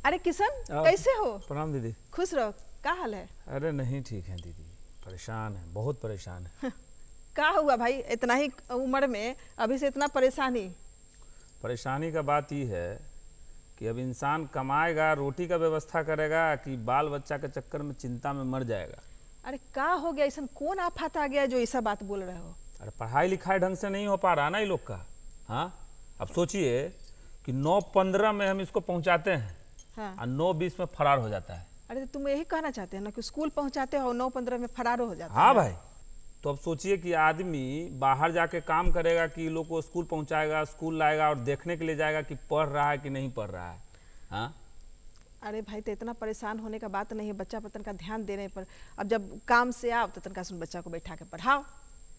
अरे किशन, कैसे हो? प्रणाम दीदी। खुश रहो। क्या हाल है? अरे नहीं ठीक है दीदी, परेशान है, बहुत परेशान है। क्या हुआ भाई, इतना ही उम्र में अभी से इतना परेशानी? परेशानी का बात ये है कि अब इंसान कमाएगा, रोटी का व्यवस्था करेगा कि बाल बच्चा के चक्कर में चिंता में मर जाएगा। अरे क्या हो गया, ऐसा कौन आफत आ गया जो ऐसा बात बोल रहे हो? अरे पढ़ाई लिखाई ढंग से नहीं हो पा रहा ना ये लोग का। हाँ, अब सोचिए कि 9:15 में हम इसको पहुंचाते हैं, हाँ। और 9:20 में फरार हो जाता है। अरे तो तुम यही कहना चाहते हैं ना कि स्कूल पहुंचाते हो 9:15 में फरार हो जाता है? हाँ भाई, तो अब सोचिए कि आदमी बाहर जाके काम करेगा कि लोग को स्कूल पहुंचाएगा, स्कूल लाएगा और देखने के लिए जाएगा कि पढ़ रहा है कि नहीं पढ़ रहा है। हाँ, अरे भाई, तो इतना परेशान होने का बात नहीं है, बच्चा पर तनका ध्यान देने पर। अब जब काम से आओ तो तनका सुन बच्चा को बैठा के पढ़ाओ।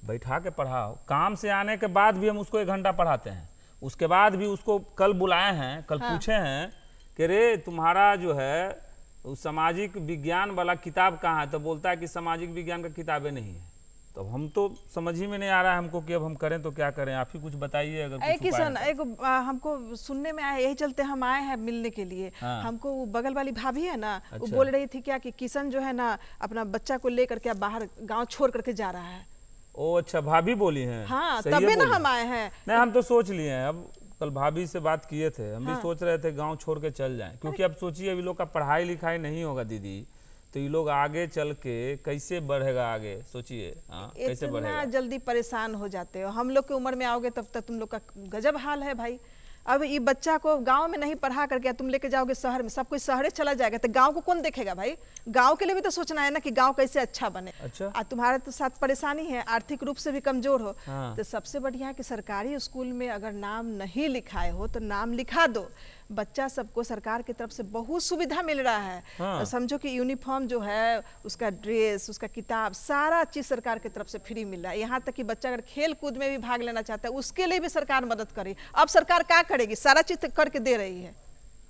बैठा के पढ़ाओ। काम से आने के बाद भी हम उसको 1 घंटा पढ़ाते हैं, उसके बाद भी उसको कल बुलाए हैं, कल हाँ। पूछे हैं कि रे तुम्हारा जो है उस सामाजिक विज्ञान वाला किताब कहाँ है, तो बोलता है कि सामाजिक विज्ञान का किताबें नहीं है। तो हम तो समझ ही में नहीं आ रहा है हमको कि अब हम करें तो क्या करें। आप ही कुछ बताइए अगर कुछ किशन, उपाय है एक हमको सुनने में आया, यही चलते हम आए हैं मिलने के लिए। हाँ। हमको वो बगल वाली भाभी है ना, वो अच्छा। बोल रही थी क्या कि किशन जो है ना अपना बच्चा को लेकर के बाहर गांव छोड़ करके जा रहा है। तो। ओ अच्छा, भाभी बोली हैं। हाँ, सही है तभी ना बोली। हम आए हैं। नहीं, हम तो सोच लिए हैं, अब कल भाभी से बात किए थे, हम हाँ। भी सोच रहे थे गांव छोड़ के चल जाएं, क्योंकि अब सोचिए अभी लोग का पढ़ाई लिखाई नहीं होगा दीदी, तो ये लोग आगे चल के कैसे बढ़ेगा आगे, सोचिए। हाँ, कैसे इतना बढ़ेगा। जल्दी परेशान हो जाते हो। हम लोग की उम्र में आओगे तब तक तुम लोग का गजब हाल है भाई। अब ये बच्चा को गांव में नहीं पढ़ा करके तुम लेके जाओगे शहर में, सब कोई शहरे चला जाएगा, तो गांव को कौन देखेगा भाई? गांव के लिए भी तो सोचना है ना कि गांव कैसे अच्छा बने। अच्छा। तुम्हारे तो साथ परेशानी है, आर्थिक रूप से भी कमजोर हो। हाँ। तो सबसे बढ़िया है कि सरकारी स्कूल में अगर नाम नहीं लिखाए हो तो नाम लिखा दो। बच्चा सबको सरकार की तरफ से बहुत सुविधा मिल रहा है। हाँ। समझो कि यूनिफॉर्म जो है, उसका ड्रेस, उसका किताब, सारा चीज सरकार की तरफ से फ्री मिल रहा है। यहाँ तक कि बच्चा अगर खेल कूद में भी भाग लेना चाहता है उसके लिए भी सरकार मदद करे। अब सरकार क्या करेगी, सारा चीज करके दे रही है।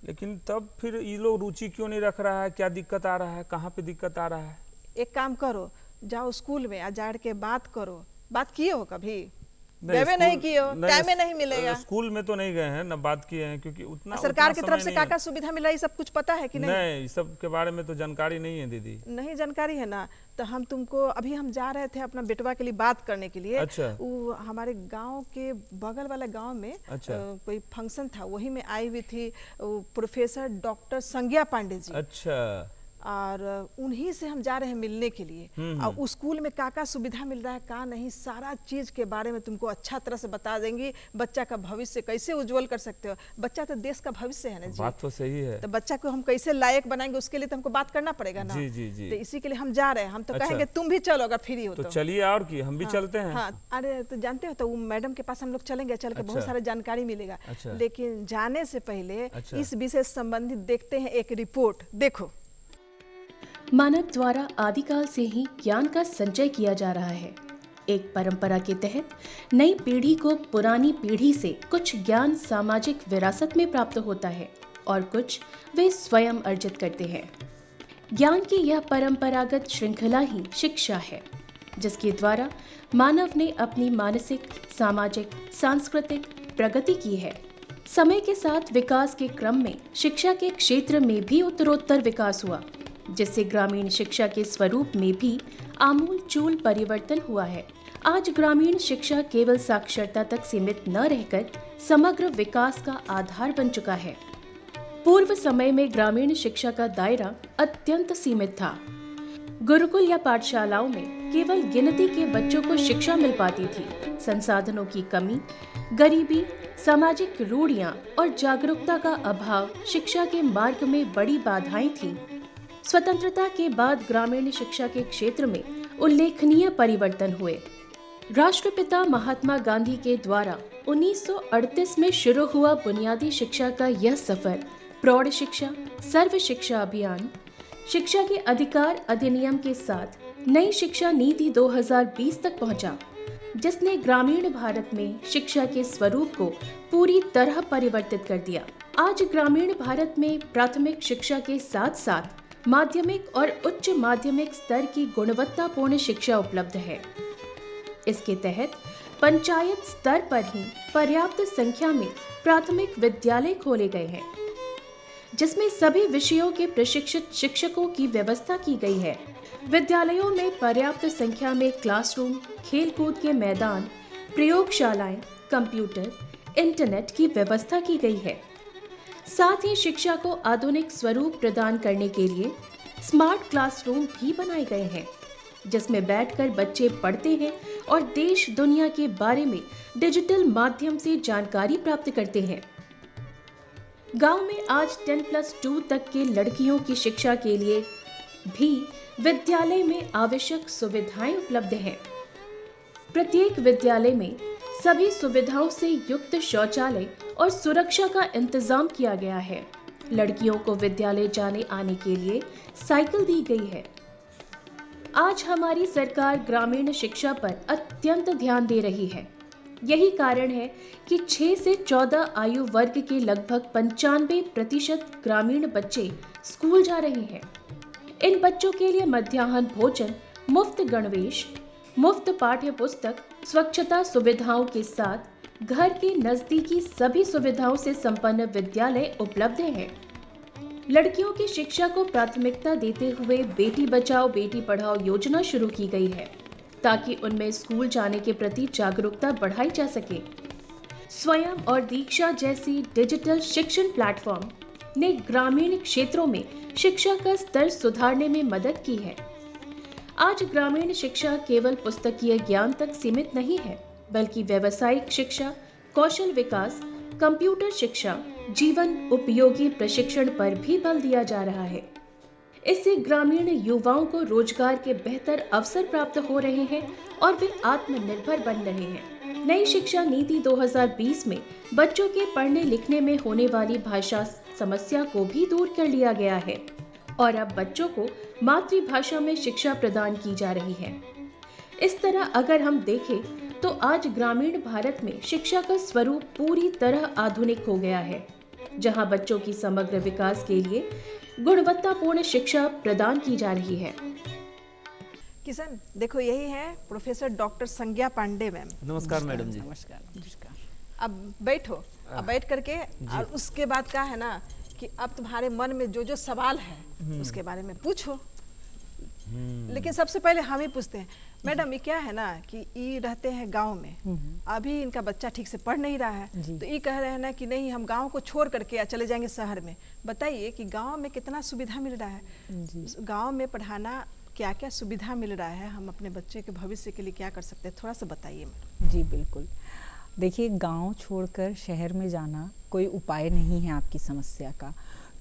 लेकिन तब फिर ये लोग रुचि क्यों नहीं रख रहा है? क्या दिक्कत आ रहा है? कहाँ पे दिक्कत आ रहा है? एक काम करो, जाओ स्कूल में आ जाड़ के बात करो। बात किए हो कभी? नहीं, देवे नहीं किए हो, टाइम में नहीं मिलेगा। स्कूल में तो नहीं गए हैं, न बात किए हैं, क्योंकि उतना सरकार की उतना तरफ समय से नहीं क्या है। क्या सुविधा मिल रही है सब कुछ पता है कि नहीं? नहीं, इस सब के बारे में तो जानकारी नहीं है दीदी। नहीं जानकारी है ना, तो हम तुमको अभी हम जा रहे थे अपना बेटवा के लिए बात करने के लिए। अच्छा। वो हमारे गांव के बगल वाले गांव में अच्छा। कोई फंक्शन था, वही में आई हुई थी प्रोफेसर डॉक्टर संज्ञा पांडे जी। अच्छा। और उन्हीं से हम जा रहे हैं मिलने के लिए। और उस स्कूल में क्या सुविधा मिल रहा है, क्या नहीं, सारा चीज के बारे में तुमको अच्छा तरह से बता देंगे। बच्चा का भविष्य कैसे उज्जवल कर सकते हो। बच्चा तो देश का भविष्य है ना जी। बात तो सही है। तो बच्चा को हम कैसे लायक बनाएंगे उसके लिए तो हमको बात करना पड़ेगा ना। जी जी जी। तो इसी के लिए हम जा रहे हैं। हम तो अच्छा। कहेंगे तुम भी चलो अगर फ्री हो तो तो। चलिए, और की हम भी चलते हैं। हाँ, अरे तो जानते हो, तो वो मैडम के पास हम लोग चलेंगे, चल के बहुत अच्छा। सारा जानकारी मिलेगा। अच्छा। लेकिन जाने से पहले अच्छा। इस विषय से संबंधित देखते हैं एक रिपोर्ट। देखो, मानव द्वारा आदिकाल से ही ज्ञान का संचय किया जा रहा है। एक परंपरा के तहत नई पीढ़ी को पुरानी पीढ़ी से कुछ ज्ञान सामाजिक विरासत में प्राप्त होता है और कुछ वे स्वयं अर्जित करते हैं। ज्ञान की यह परंपरागत श्रृंखला ही शिक्षा है, जिसके द्वारा मानव ने अपनी मानसिक, सामाजिक, सांस्कृतिक प्रगति की है। समय के साथ विकास के क्रम में शिक्षा के क्षेत्र में भी उत्तरोत्तर विकास हुआ, जिससे ग्रामीण शिक्षा के स्वरूप में भी आमूल-चूल परिवर्तन हुआ है। आज ग्रामीण शिक्षा केवल साक्षरता तक सीमित न रहकर समग्र विकास का आधार बन चुका है। पूर्व समय में ग्रामीण शिक्षा का दायरा अत्यंत सीमित था। गुरुकुल या पाठशालाओं में केवल गिनती के बच्चों को शिक्षा मिल पाती थी। संसाधनों की कमी, गरीबी, सामाजिक रूढ़ियां और जागरूकता का अभाव शिक्षा के मार्ग में बड़ी बाधाएं थीं। स्वतंत्रता के बाद ग्रामीण शिक्षा के क्षेत्र में उल्लेखनीय परिवर्तन हुए। राष्ट्रपिता महात्मा गांधी के द्वारा 1938 में शुरू हुआ बुनियादी शिक्षा का यह सफर प्रौढ़ शिक्षा, सर्व शिक्षा अभियान, शिक्षा के अधिकार अधिनियम के साथ नई शिक्षा नीति 2020 तक पहुंचा, जिसने ग्रामीण भारत में शिक्षा के स्वरूप को पूरी तरह परिवर्तित कर दिया। आज ग्रामीण भारत में प्राथमिक शिक्षा के साथ साथ माध्यमिक और उच्च माध्यमिक स्तर की गुणवत्तापूर्ण शिक्षा उपलब्ध है। इसके तहत पंचायत स्तर पर ही पर्याप्त संख्या में प्राथमिक विद्यालय खोले गए हैं, जिसमें सभी विषयों के प्रशिक्षित शिक्षकों की व्यवस्था की गई है। विद्यालयों में पर्याप्त संख्या में क्लासरूम, खेलकूद के मैदान, प्रयोगशालाएं, कंप्यूटर, इंटरनेट की व्यवस्था की गई है। साथ ही शिक्षा को आधुनिक स्वरूप प्रदान करने के लिए स्मार्ट क्लासरूम भी बनाए गए हैं, जिसमें बैठकर बच्चे पढ़ते हैं और देश दुनिया के बारे में डिजिटल माध्यम से जानकारी प्राप्त करते हैं। गांव में आज 10+2 तक के लड़कियों की शिक्षा के लिए भी विद्यालय में आवश्यक सुविधाएं उपलब्ध हैं। प्रत्येक विद्यालय में सभी सुविधाओं से युक्त शौचालय और सुरक्षा का इंतजाम किया गया है। लड़कियों को विद्यालय जाने आने के लिए साइकिल दी गई है। आज हमारी सरकार ग्रामीण शिक्षा पर अत्यंत ध्यान दे रही है। यही कारण है कि 6 से 14 आयु वर्ग के लगभग 95% ग्रामीण बच्चे स्कूल जा रहे हैं। इन बच्चों के लिए मध्याह्न भोजन, मुफ्त गणवेश, मुफ्त पाठ्य पुस्तक, स्वच्छता सुविधाओं के साथ घर के नजदीकी सभी सुविधाओं से संपन्न विद्यालय उपलब्ध है। लड़कियों की शिक्षा को प्राथमिकता देते हुए बेटी बचाओ बेटी पढ़ाओ योजना शुरू की गई है, ताकि उनमें स्कूल जाने के प्रति जागरूकता बढ़ाई जा सके। स्वयं और दीक्षा जैसी डिजिटल शिक्षण प्लेटफॉर्म ने ग्रामीण क्षेत्रों में शिक्षा का स्तर सुधारने में मदद की है। आज ग्रामीण शिक्षा केवल पुस्तकीय ज्ञान तक सीमित नहीं है, बल्कि व्यावसायिक शिक्षा, कौशल विकास, कंप्यूटर शिक्षा, जीवन उपयोगी प्रशिक्षण पर भी बल दिया जा रहा है। इससे ग्रामीण युवाओं को रोजगार के बेहतर अवसर प्राप्त हो रहे हैं और वे आत्मनिर्भर बन रहे हैं। नई शिक्षा नीति 2020 में बच्चों के पढ़ने लिखने में होने वाली भाषा समस्या को भी दूर कर लिया गया है और अब बच्चों को मातृभाषा में शिक्षा प्रदान की जा रही है। इस तरह अगर हम देखें तो आज ग्रामीण भारत में शिक्षा का स्वरूप पूरी तरह आधुनिक हो गया है, जहां बच्चों की समग्र विकास के लिए गुणवत्तापूर्ण शिक्षा प्रदान की जा रही है। किशन, देखो यही है प्रोफेसर डॉक्टर संज्ञा पांडे मैम। नमस्कार मैडम जी। नमस्कार। अब बैठो, अब बैठ करके और उसके बाद क्या है ना कि अब तुम्हारे मन में जो जो सवाल है उसके बारे में पूछो। लेकिन सबसे पहले हम ही पूछते हैं, मैडम ये क्या है ना कि ये रहते हैं गांव में, अभी इनका बच्चा ठीक से पढ़ नहीं रहा है, तो ये कह रहे हैं ना कि नहीं हम गांव को छोड़ करके चले जाएंगे शहर में। बताइए कि गांव में कितना सुविधा मिल रहा है, गांव में पढ़ाना क्या क्या सुविधा मिल रहा है, हम अपने बच्चे के भविष्य के लिए क्या कर सकते हैं, थोड़ा सा बताइए। जी बिल्कुल, देखिए गांव छोड़कर शहर में जाना कोई उपाय नहीं है आपकी समस्या का,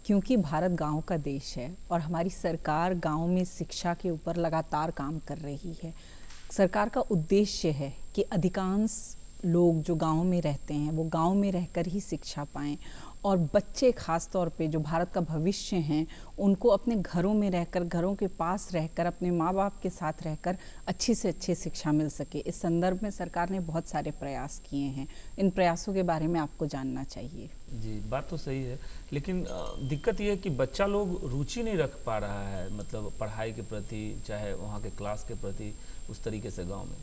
क्योंकि भारत गांव का देश है और हमारी सरकार गांव में शिक्षा के ऊपर लगातार काम कर रही है। सरकार का उद्देश्य है कि अधिकांश लोग जो गांव में रहते हैं वो गांव में रहकर ही शिक्षा पाएं और बच्चे खास तौर पे जो भारत का भविष्य हैं उनको अपने घरों में रहकर, घरों के पास रहकर, अपने माँ बाप के साथ रहकर अच्छी से अच्छी शिक्षा मिल सके। इस संदर्भ में सरकार ने बहुत सारे प्रयास किए हैं। इन प्रयासों के बारे में आपको जानना चाहिए। जी, बात तो सही है, लेकिन दिक्कत ये है कि बच्चा लोग रुचि नहीं रख पा रहा है, मतलब पढ़ाई के प्रति, चाहे वहाँ के क्लास के प्रति उस तरीके से गांव में।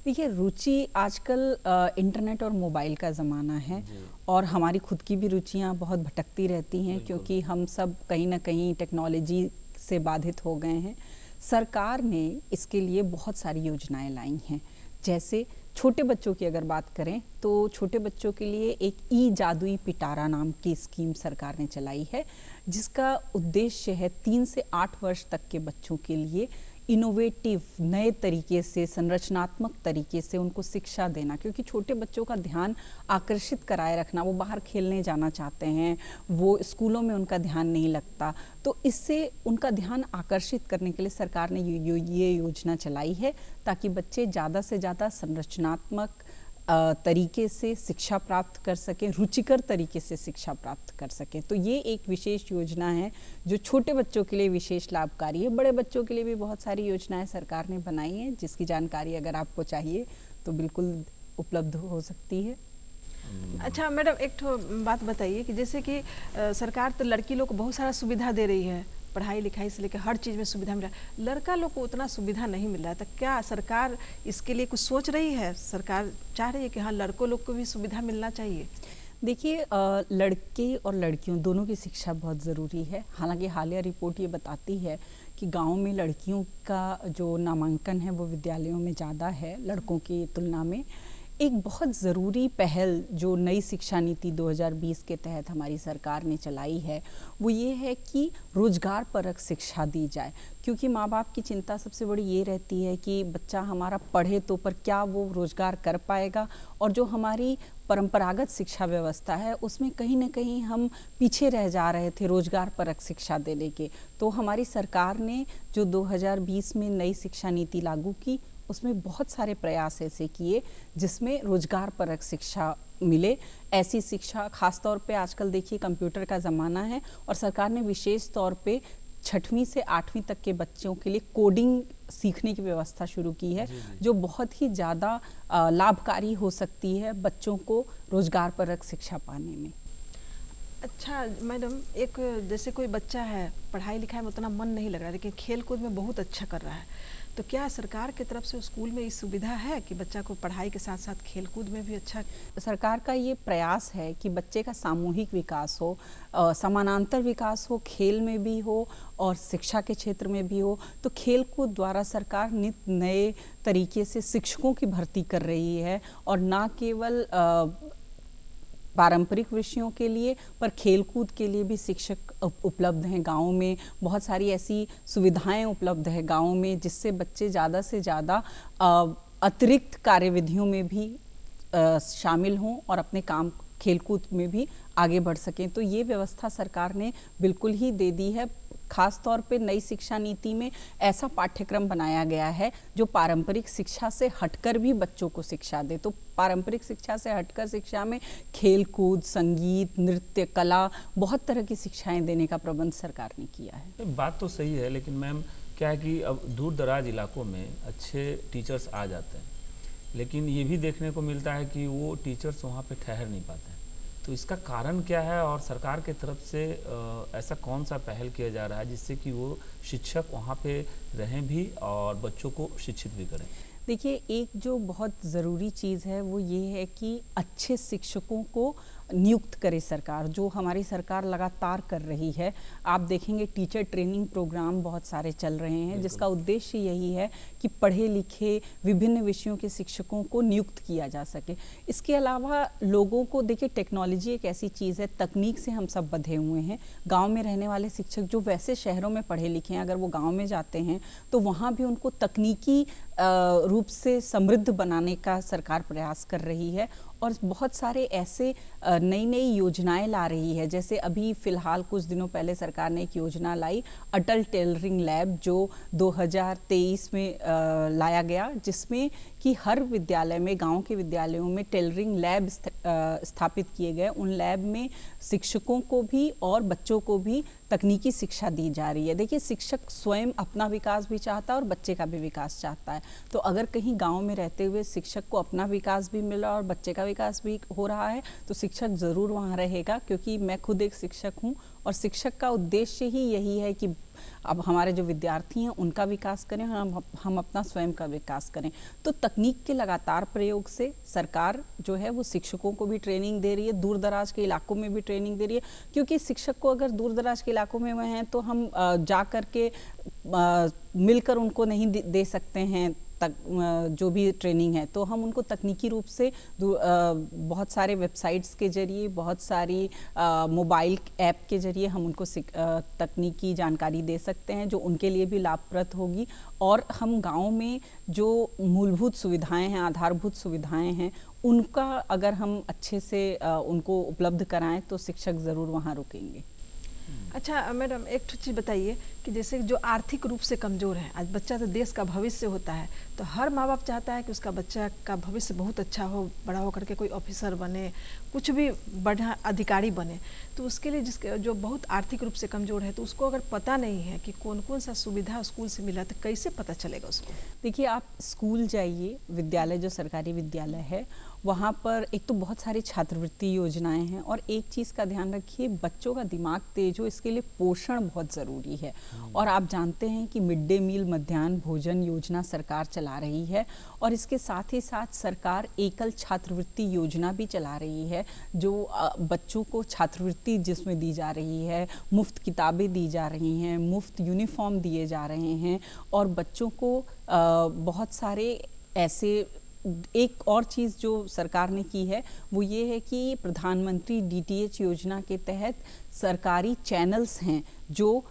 देखिए रुचि आजकल इंटरनेट और मोबाइल का ज़माना है और हमारी खुद की भी रुचियाँ बहुत भटकती रहती हैं, क्योंकि हम सब कहीं ना कहीं टेक्नोलॉजी से बाधित हो गए हैं। सरकार ने इसके लिए बहुत सारी योजनाएं लाई हैं। जैसे छोटे बच्चों की अगर बात करें तो छोटे बच्चों के लिए एक ई जादुई पिटारा नाम की स्कीम सरकार ने चलाई है, जिसका उद्देश्य है 3 से 8 वर्ष तक के बच्चों के लिए इनोवेटिव नए तरीके से, संरचनात्मक तरीके से उनको शिक्षा देना, क्योंकि छोटे बच्चों का ध्यान आकर्षित कराए रखना, वो बाहर खेलने जाना चाहते हैं, वो स्कूलों में उनका ध्यान नहीं लगता, तो इससे उनका ध्यान आकर्षित करने के लिए सरकार ने ये योजना चलाई है ताकि बच्चे ज़्यादा से ज़्यादा संरचनात्मक तरीके से शिक्षा प्राप्त कर सकें, रुचिकर तरीके से शिक्षा प्राप्त कर सकें। तो ये एक विशेष योजना है जो छोटे बच्चों के लिए विशेष लाभकारी है। बड़े बच्चों के लिए भी बहुत सारी योजनाएं सरकार ने बनाई हैं, जिसकी जानकारी अगर आपको चाहिए तो बिल्कुल उपलब्ध हो सकती है। अच्छा मैडम, एक तो बात बताइए कि जैसे कि सरकार तो लड़की लोग को बहुत सारा सुविधा दे रही है, पढ़ाई लिखाई से लेकर हर चीज़ में सुविधा मिल रहा है, लड़का लोग को उतना सुविधा नहीं मिल रहा है, तो क्या सरकार इसके लिए कुछ सोच रही है? सरकार चाह रही है कि हाँ लड़कों लोग को भी सुविधा मिलना चाहिए? देखिए लड़के और लड़कियों दोनों की शिक्षा बहुत ज़रूरी है। हालांकि हालिया रिपोर्ट ये बताती है कि गांव में लड़कियों का जो नामांकन है वो विद्यालयों में ज़्यादा है लड़कों की तुलना में। एक बहुत ज़रूरी पहल जो नई शिक्षा नीति 2020 के तहत हमारी सरकार ने चलाई है वो ये है कि रोजगार परक शिक्षा दी जाए, क्योंकि माँ बाप की चिंता सबसे बड़ी ये रहती है कि बच्चा हमारा पढ़े तो पर क्या वो रोजगार कर पाएगा, और जो हमारी परंपरागत शिक्षा व्यवस्था है उसमें कहीं ना कहीं हम पीछे रह जा रहे थे रोजगार परक शिक्षा देने के। तो हमारी सरकार ने जो 2020 में नई शिक्षा नीति लागू की उसमें बहुत सारे प्रयास ऐसे किए जिसमें रोजगार परक शिक्षा मिले। ऐसी शिक्षा खास तौर पे आजकल देखिए कंप्यूटर का ज़माना है और सरकार ने विशेष तौर पे 6वीं से 8वीं तक के बच्चों के लिए कोडिंग सीखने की व्यवस्था शुरू की है, जो बहुत ही ज़्यादा लाभकारी हो सकती है बच्चों को रोजगार परक शिक्षा पाने में। अच्छा मैडम, एक जैसे कोई बच्चा है पढ़ाई लिखाई में उतना मन नहीं लग रहा लेकिन खेल कूद में बहुत अच्छा कर रहा है, तो क्या सरकार की तरफ से स्कूल में इस सुविधा है कि बच्चा को पढ़ाई के साथ साथ खेल कूद में भी अच्छा? सरकार का ये प्रयास है कि बच्चे का सामूहिक विकास हो, समानांतर विकास हो, खेल में भी हो और शिक्षा के क्षेत्र में भी हो। तो खेल कूद द्वारा सरकार नित नए तरीके से शिक्षकों की भर्ती कर रही है और ना केवल पारंपरिक विषयों के लिए पर खेलकूद के लिए भी शिक्षक उपलब्ध हैं। गाँव में बहुत सारी ऐसी सुविधाएं उपलब्ध है गाँव में जिससे बच्चे ज़्यादा से ज़्यादा अतिरिक्त कार्यविधियों में भी शामिल हों और अपने काम खेलकूद में भी आगे बढ़ सकें। तो ये व्यवस्था सरकार ने बिल्कुल ही दे दी है। खास तौर पे नई शिक्षा नीति में ऐसा पाठ्यक्रम बनाया गया है जो पारंपरिक शिक्षा से हटकर भी बच्चों को शिक्षा दे। तो पारंपरिक शिक्षा से हटकर शिक्षा में खेल कूद, संगीत, नृत्य, कला, बहुत तरह की शिक्षाएं देने का प्रबंध सरकार ने किया है। बात तो सही है, लेकिन मैम क्या है कि अब दूर दराज इलाकों में अच्छे टीचर्स आ जाते हैं, लेकिन ये भी देखने को मिलता है कि वो टीचर्स वहाँ पे ठहर नहीं पाते हैं। तो इसका कारण क्या है और सरकार के तरफ से ऐसा कौन सा पहल किया जा रहा है जिससे कि वो शिक्षक वहाँ पे रहें भी और बच्चों को शिक्षित भी करें? देखिए, एक जो बहुत ज़रूरी चीज़ है वो ये है कि अच्छे शिक्षकों को नियुक्त करे सरकार, जो हमारी सरकार लगातार कर रही है। आप देखेंगे टीचर ट्रेनिंग प्रोग्राम बहुत सारे चल रहे हैं जिसका उद्देश्य यही है कि पढ़े लिखे विभिन्न विषयों के शिक्षकों को नियुक्त किया जा सके। इसके अलावा लोगों को देखिए, टेक्नोलॉजी एक ऐसी चीज़ है, तकनीक से हम सब बंधे हुए हैं। गाँव में रहने वाले शिक्षक जो वैसे शहरों में पढ़े लिखे हैं, अगर वो गाँव में जाते हैं तो वहाँ भी उनको तकनीकी रूप से समृद्ध बनाने का सरकार प्रयास कर रही है और बहुत सारे ऐसे नई नई योजनाएं ला रही है। जैसे अभी फ़िलहाल कुछ दिनों पहले सरकार ने एक योजना लाई, अटल टेलरिंग लैब, जो 2023 में लाया गया, जिसमें कि हर विद्यालय में, गांव के विद्यालयों में टेलरिंग लैब स्थापित किए गए। उन लैब में शिक्षकों को भी और बच्चों को भी तकनीकी शिक्षा दी जा रही है। देखिए, शिक्षक स्वयं अपना विकास भी चाहता है और बच्चे का भी विकास चाहता है। तो अगर कहीं गांव में रहते हुए शिक्षक को अपना विकास भी मिला और बच्चे का विकास भी हो रहा है तो शिक्षक ज़रूर वहाँ रहेगा, क्योंकि मैं खुद एक शिक्षक हूँ और शिक्षक का उद्देश्य ही यही है कि अब हमारे जो विद्यार्थी हैं उनका विकास करें, हम अपना स्वयं का विकास करें। तो तकनीक के लगातार प्रयोग से सरकार जो है वो शिक्षकों को भी ट्रेनिंग दे रही है, दूर दराज के इलाकों में भी ट्रेनिंग दे रही है, क्योंकि शिक्षक को अगर दूर दराज के इलाकों में वह हैं तो हम जा कर के मिलकर उनको नहीं दे सकते हैं जो भी ट्रेनिंग है। तो हम उनको तकनीकी रूप से बहुत सारे वेबसाइट्स के जरिए, बहुत सारी मोबाइल ऐप के जरिए हम उनको तकनीकी जानकारी दे सकते हैं जो उनके लिए भी लाभप्रद होगी। और हम गांव में जो मूलभूत सुविधाएं हैं, आधारभूत सुविधाएं हैं, उनका अगर हम अच्छे से उनको उपलब्ध कराएं तो शिक्षक ज़रूर वहाँ रुकेंगे। अच्छा मैडम, एक चीज़ बताइए कि जैसे जो आर्थिक रूप से कमज़ोर है, आज बच्चा तो देश का भविष्य होता है, तो हर माँ बाप चाहता है कि उसका बच्चा का भविष्य बहुत अच्छा हो, बड़ा होकर के कोई ऑफिसर बने, कुछ भी बढ़िया अधिकारी बने। तो उसके लिए जिसके जो बहुत आर्थिक रूप से कमज़ोर है तो उसको अगर पता नहीं है कि कौन कौन सा सुविधा स्कूल से मिला तो कैसे पता चलेगा उसको? देखिए, आप स्कूल जाइए, विद्यालय जो सरकारी विद्यालय है वहाँ पर एक तो बहुत सारी छात्रवृत्ति योजनाएं हैं और एक चीज़ का ध्यान रखिए, बच्चों का दिमाग तेज हो इसके लिए पोषण बहुत ज़रूरी है। और आप जानते हैं कि मिड डे मील, मध्याह्न भोजन योजना सरकार चला चला रही है और इसके साथ ही साथ सरकार एकल छात्रवृत्ति योजना भी चला रही है, जो बच्चों को छात्रवृत्ति जिसमें दी जा रही है, मुफ्त किताबें दी जा रही हैं, मुफ्त यूनिफॉर्म दिए जा रहे हैं और बच्चों को बहुत सारे ऐसे। एक और चीज़ जो सरकार ने की है वो ये है कि प्रधानमंत्री DTH योजना के तहत सरकारी चैनल्स हैं जो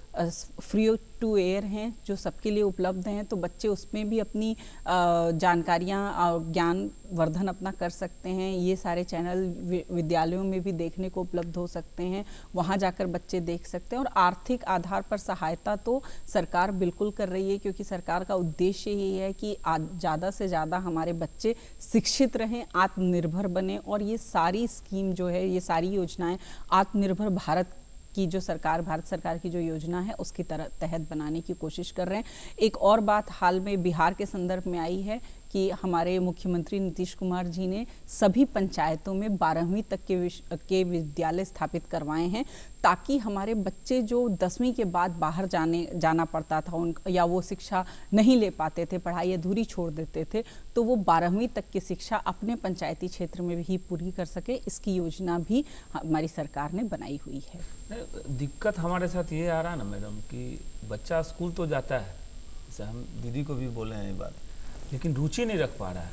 फ्री टू एयर हैं, जो सबके लिए उपलब्ध हैं, तो बच्चे उसमें भी अपनी जानकारियाँ और ज्ञान वर्धन अपना कर सकते हैं। ये सारे चैनल विद्यालयों में भी देखने को उपलब्ध हो सकते हैं, वहाँ जाकर बच्चे देख सकते हैं। और आर्थिक आधार पर सहायता तो सरकार बिल्कुल कर रही है, क्योंकि सरकार का उद्देश्य यही है कि ज़्यादा से ज़्यादा हमारे बच्चे शिक्षित रहें, आत्मनिर्भर बने। और ये सारी स्कीम जो है, ये सारी योजनाएं आत्मनिर्भर भारत की जो सरकार, भारत सरकार की जो योजना है उसकी तहत बनाने की कोशिश कर रहे हैं। एक और बात हाल में बिहार के संदर्भ में आई है कि हमारे मुख्यमंत्री नीतीश कुमार जी ने सभी पंचायतों में 12वीं तक के विद्यालय स्थापित करवाए हैं, ताकि हमारे बच्चे जो 10वीं के बाद बाहर जाना पड़ता था या वो शिक्षा नहीं ले पाते थे, पढ़ाई अधूरी छोड़ देते थे, तो वो 12वीं तक की शिक्षा अपने पंचायती क्षेत्र में भी पूरी कर सके। इसकी योजना भी हमारी सरकार ने बनाई हुई है। दिक्कत हमारे साथ ये आ रहा है ना मैडम कि बच्चा स्कूल तो जाता है, जैसे हम दीदी को भी बोले हैं ये बात, लेकिन रुचि नहीं रख पा रहा है।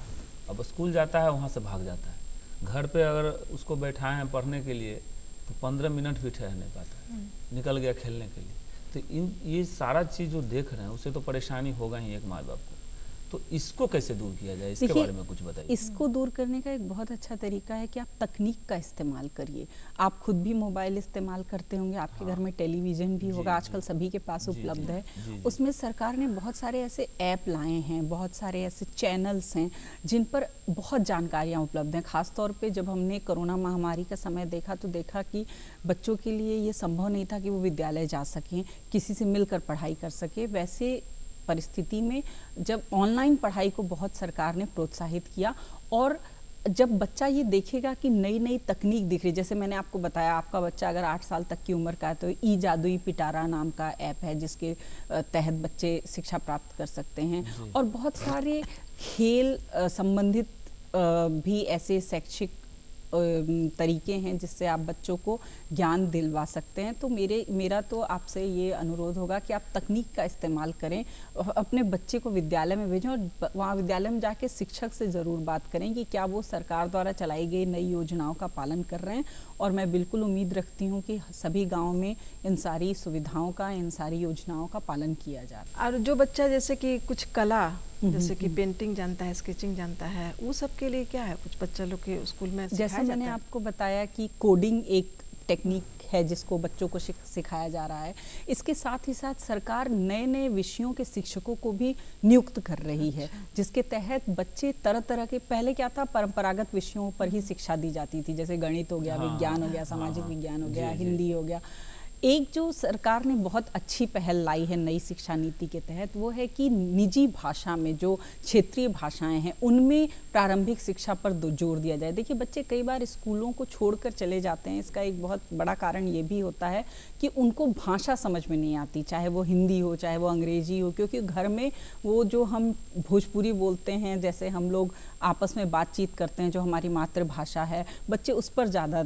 अब स्कूल जाता है, वहाँ से भाग जाता है। घर पे अगर उसको बैठाए हैं पढ़ने के लिए तो 15 मिनट भी ठहर नहीं पाता है, निकल गया खेलने के लिए। तो ये सारा चीज़ जो देख रहे हैं उससे तो परेशानी होगा ही एक माँ बाप को। तो इसको कैसे दूर किया जाए, इसके बारे में कुछ बताइए। इसको दूर करने का एक बहुत अच्छा तरीका है कि आप तकनीक का इस्तेमाल करिए। आप खुद भी मोबाइल इस्तेमाल करते होंगे, आपके घर में टेलीविज़न भी होगा, आजकल सभी के पास उपलब्ध है। उसमें सरकार ने बहुत सारे ऐसे ऐप लाए हैं, बहुत सारे ऐसे चैनल्स हैं जिन पर बहुत जानकारियाँ उपलब्ध हैं। ख़ासतौर पे जब हमने कोरोना महामारी का समय देखा तो देखा कि बच्चों के लिए ये संभव नहीं था कि वो विद्यालय जा सकें, किसी से मिलकर पढ़ाई कर सके। वैसे परिस्थिति में जब ऑनलाइन पढ़ाई को बहुत सरकार ने प्रोत्साहित किया और जब बच्चा ये देखेगा कि नई नई तकनीक दिख रही, जैसे मैंने आपको बताया, आपका बच्चा अगर 8 साल तक की उम्र का है तो ई जादुई पिटारा नाम का ऐप है जिसके तहत बच्चे शिक्षा प्राप्त कर सकते हैं। और बहुत सारे खेल संबंधित भी ऐसे शैक्षिक तरीके हैं जिससे आप बच्चों को ज्ञान दिलवा सकते हैं। तो मेरा तो आपसे ये अनुरोध होगा कि आप तकनीक का इस्तेमाल करें, अपने बच्चे को विद्यालय में भेजें और वहाँ विद्यालय में जाके शिक्षक से ज़रूर बात करें कि क्या वो सरकार द्वारा चलाई गई नई योजनाओं का पालन कर रहे हैं। और मैं बिल्कुल उम्मीद रखती हूँ कि सभी गाँव में इन सारी सुविधाओं का, इन सारी योजनाओं का पालन किया जा रहा है। और जो बच्चा जैसे कि कुछ कला, जैसे कि पेंटिंग जानता है, स्केचिंग जानता है, वो सब के लिए क्या है, कुछ बच्चा लोग के स्कूल में जैसे मैंने आपको बताया कि कोडिंग एक टेक्निक है जिसको बच्चों को सिखाया जा रहा है। इसके साथ ही साथ सरकार नए नए विषयों के शिक्षकों को भी नियुक्त कर रही है, जिसके तहत बच्चे तरह तरह के, पहले क्या था, परंपरागत विषयों पर ही शिक्षा दी जाती थी, जैसे गणित हो गया, विज्ञान हो गया, सामाजिक विज्ञान हो गया, हिंदी हो गया। एक जो सरकार ने बहुत अच्छी पहल लाई है नई शिक्षा नीति के तहत, वो है कि निजी भाषा में, जो क्षेत्रीय भाषाएं हैं, उनमें प्रारंभिक शिक्षा पर जोर दिया जाए। देखिए, बच्चे कई बार स्कूलों को छोड़कर चले जाते हैं। इसका एक बहुत बड़ा कारण ये भी होता है कि उनको भाषा समझ में नहीं आती, चाहे वो हिंदी हो, चाहे वो अंग्रेजी हो, क्योंकि घर में वो जो हम भोजपुरी बोलते हैं, जैसे हम लोग आपस में बातचीत करते हैं, जो हमारी मातृभाषा है, बच्चे उस पर ज़्यादा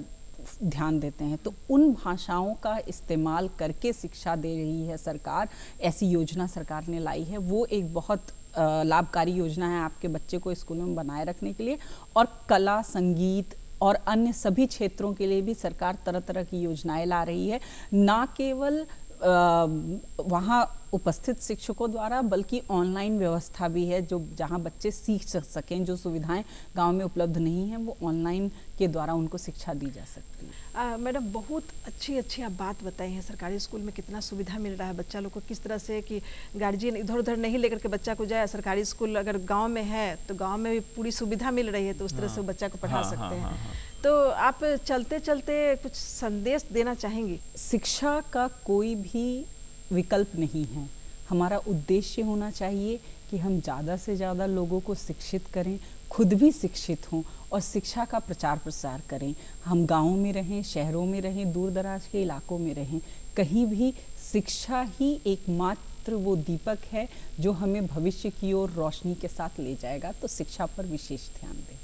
ध्यान देते हैं। तो उन भाषाओं का इस्तेमाल करके शिक्षा दे रही है सरकार। ऐसी योजना सरकार ने लाई है, वो एक बहुत लाभकारी योजना है आपके बच्चे को स्कूलों में बनाए रखने के लिए। और कला, संगीत और अन्य सभी क्षेत्रों के लिए भी सरकार तरह तरह की योजनाएं ला रही है, ना केवल वहाँ उपस्थित शिक्षकों द्वारा, बल्कि ऑनलाइन व्यवस्था भी है जो जहाँ बच्चे सीख सकें। जो सुविधाएं गांव में उपलब्ध नहीं हैं वो ऑनलाइन के द्वारा उनको शिक्षा दी जा सकती है। मैडम, बहुत अच्छी आप बात बताई हैं। सरकारी स्कूल में कितना सुविधा मिल रहा है बच्चा लोग को, किस तरह से कि गार्जियन इधर उधर नहीं लेकर के बच्चा को जाए। सरकारी स्कूल अगर गाँव में है तो गाँव में भी पूरी सुविधा मिल रही है, तो उस तरह से बच्चा को पढ़ा सकते हैं। तो आप चलते चलते कुछ संदेश देना चाहेंगी? शिक्षा का कोई भी विकल्प नहीं है। हमारा उद्देश्य होना चाहिए कि हम ज़्यादा से ज़्यादा लोगों को शिक्षित करें, खुद भी शिक्षित हों और शिक्षा का प्रचार प्रसार करें। हम गाँवों में रहें, शहरों में रहें, दूर दराज के इलाकों में रहें, कहीं भी शिक्षा ही एकमात्र छात्र वो दीपक है जो हमें भविष्य की ओर रोशनी के साथ ले जाएगा। तो शिक्षा पर विशेष ध्यान दें।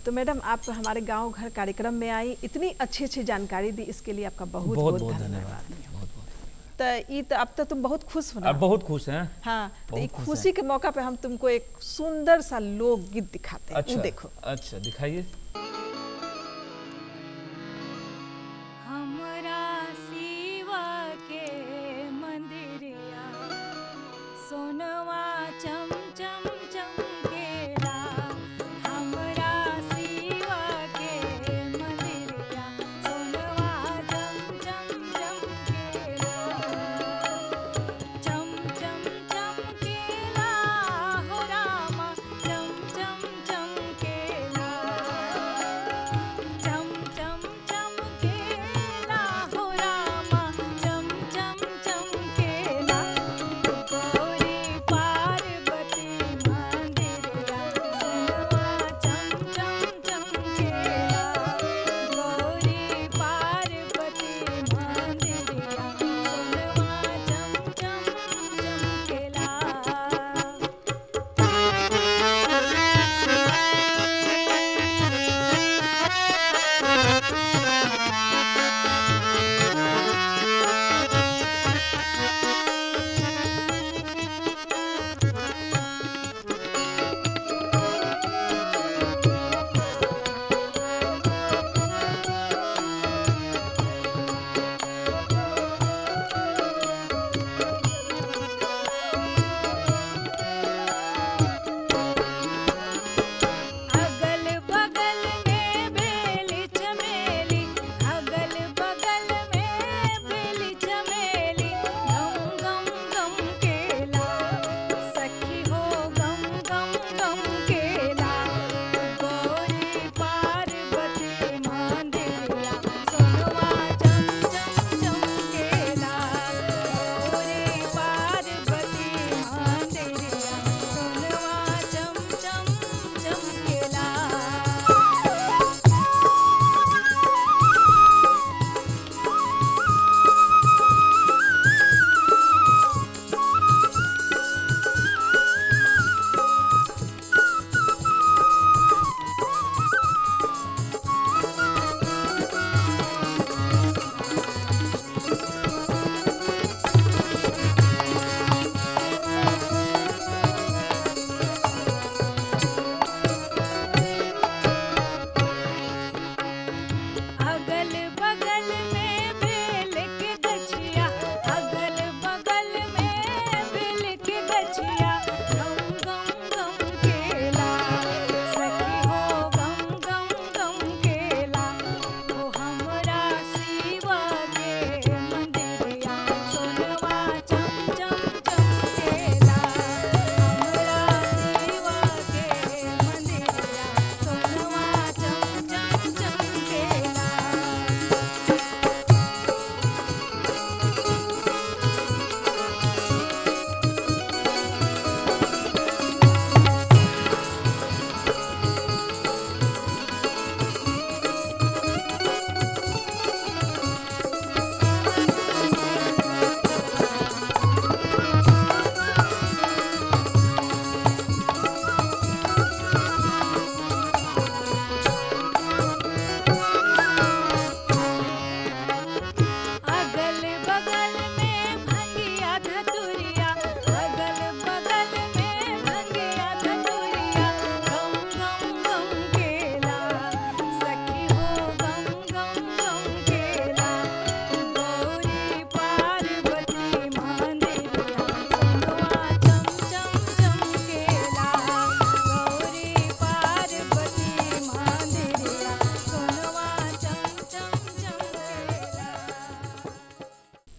तो मैडम, आप हमारे गांव घर कार्यक्रम में आई, इतनी अच्छी अच्छी जानकारी दी, इसके लिए आपका बहुत बहुत धन्यवाद। तो अब तो तुम बहुत खुश हो ना? अब बहुत खुश हैं। हाँ, तो एक खुशी के मौका पे हम तुमको एक सुंदर सा लोकगीत दिखाते हैं। अच्छा, देखो। अच्छा, दिखाइए। सोनवा चम चम चमकेला,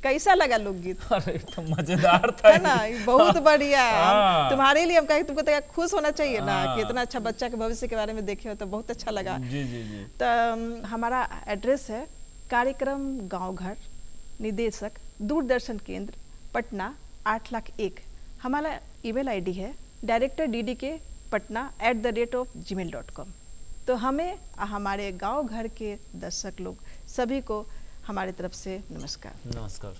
कैसा लगा लोकगीत? अरे तो मजेदार था है ना, बहुत बढ़िया। हाँ। तुम्हारे लिए हम कहे, तुमको तो खुश होना चाहिए ना कि इतना अच्छा बच्चा के भविष्य के बारे में देखे हो, तो बहुत अच्छा लगा। जी जी जी। तो हमारा एड्रेस है कार्यक्रम गांव घर, निदेशक दूरदर्शन केंद्र पटना 8,01,। हमारा ईमेल आईडी है directordk.patna@gmail.com। तो हमें हमारे गांव घर के दर्शक लोग सभी को हमारे तरफ से नमस्कार। नमस्कार।